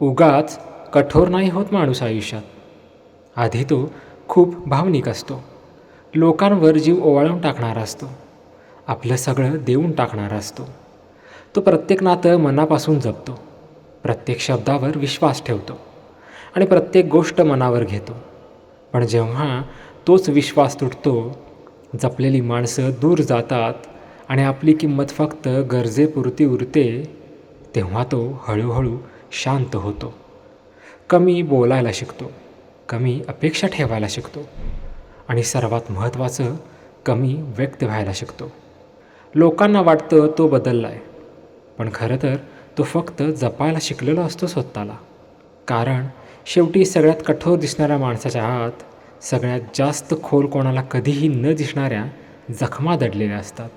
उगाच कठोर नाही होत माणूस आयुष्यात. आधी तो खूप भावनिक असतो. लोकांवर जीव ओवाळून टाकणारा असतो. आपलं सगळं देऊन टाकणारा असतो. तो प्रत्येक नातं मनापासून जपतो. प्रत्येक शब्दावर विश्वास ठेवतो आणि प्रत्येक गोष्ट मनावर घेतो. पण जेव्हा तोच विश्वास तुटतो, जपलेली माणसं दूर जातात आणि आपली किंमत फक्त गरजेपुरती उरते, तेव्हा तो हळूहळू शांत होतो. कमी बोलायला शिकतो, कमी अपेक्षा ठेवायला शिकतो आणि सर्वात महत्त्वाचं, कमी व्यक्त व्हायला शिकतो. लोकांना वाटतं तो बदलला आहे, पण खरं तर तो फक्त जपायला शिकलेलो असतो स्वतःला. कारण शेवटी सगळ्यात कठोर दिसणाऱ्या माणसाच्या आत सगळ्यात जास्त खोल कोणाला कधीही न दिसणाऱ्या जखमा दडलेल्या असतात.